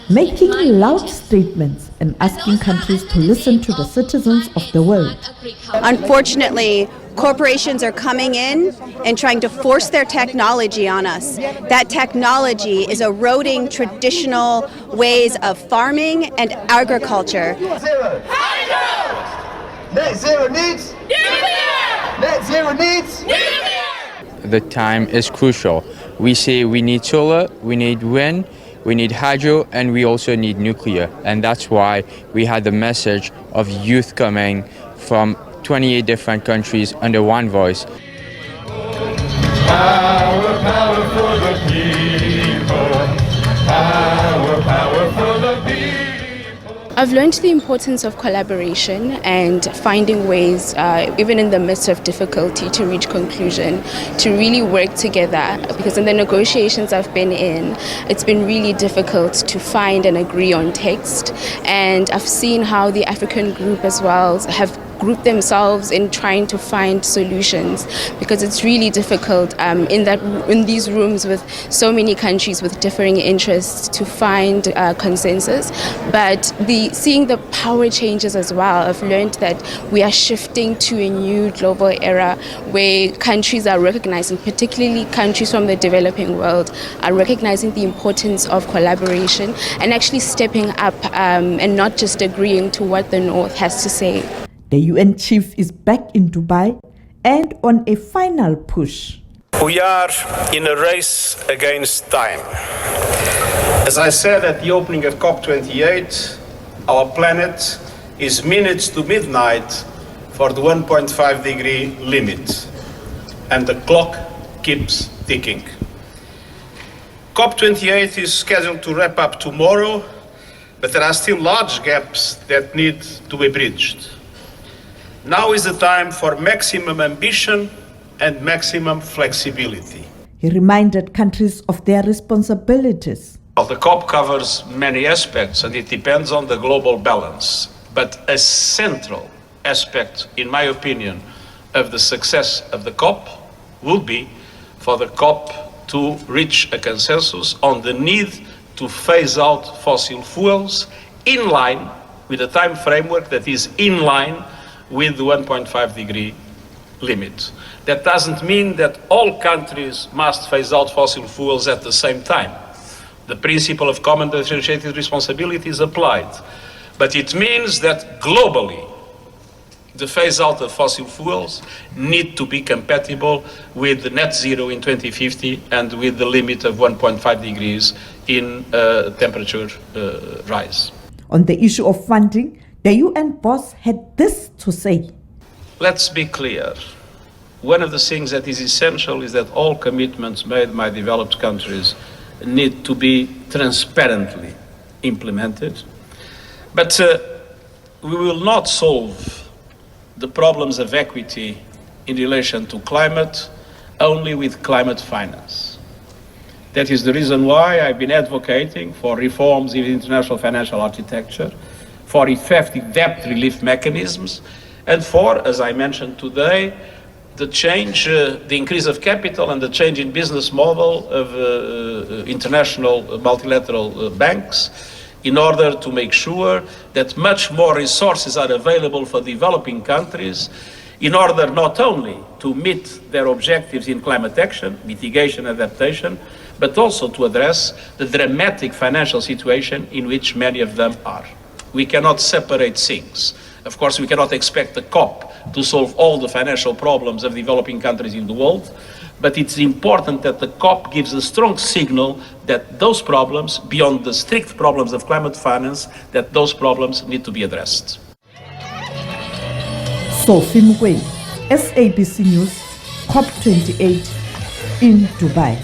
making loud statements and asking countries to listen to the citizens of the world. Unfortunately, corporations are coming in and trying to force their technology on us. That technology is eroding traditional ways of farming and agriculture. Net zero needs nuclear! Net zero needs nuclear! The time is crucial. We say we need solar, we need wind, we need hydro, and we also need nuclear. And that's why we had the message of youth coming from 28 different countries under one voice. Power, power for the people. Power for the people. I've learned the importance of collaboration and finding ways, even in the midst of difficulty, to reach conclusion, to really work together. Because in the negotiations I've been in, it's been really difficult to find and agree on text. And I've seen how the African group as well have grouped themselves in trying to find solutions, because it's really difficult in these rooms with so many countries with differing interests to find consensus. But seeing the power changes as well, I've learned that we are shifting to a new global era where countries are recognizing, particularly countries from the developing world, are recognizing the importance of collaboration and actually stepping up and not just agreeing to what the North has to say. The UN chief is back in Dubai and on a final push. We are in a race against time. As I said at the opening of COP28, our planet is minutes to midnight for the 1.5 degree limit, and the clock keeps ticking. COP28 is scheduled to wrap up tomorrow, but there are still large gaps that need to be bridged. Now is the time for maximum ambition and maximum flexibility. He reminded countries of their responsibilities. Well, the COP covers many aspects and it depends on the global balance. But a central aspect, in my opinion, of the success of the COP will be for the COP to reach a consensus on the need to phase out fossil fuels in line with a time framework that is in line with the 1.5 degree limit. That doesn't mean that all countries must phase out fossil fuels at the same time. The principle of common differentiated responsibility is applied. But it means that globally, the phase out of fossil fuels need to be compatible with the net zero in 2050 and with the limit of 1.5 degrees in temperature rise. On the issue of funding, the UN boss had this to say. Let's be clear. One of the things that is essential is that all commitments made by developed countries need to be transparently implemented. But we will not solve the problems of equity in relation to climate only with climate finance. That is the reason why I've been advocating for reforms in international financial architecture, for effective debt relief mechanisms, and for, as I mentioned today, the change, the increase of capital and the change in business model of international multilateral banks in order to make sure that much more resources are available for developing countries in order not only to meet their objectives in climate action, mitigation, adaptation, but also to address the dramatic financial situation in which many of them are. We cannot separate things. Of course, we cannot expect the COP to solve all the financial problems of developing countries in the world, but it's important that the COP gives a strong signal that those problems, beyond the strict problems of climate finance, that those problems need to be addressed. Sophie Mugwe, SABC News, COP28 in Dubai.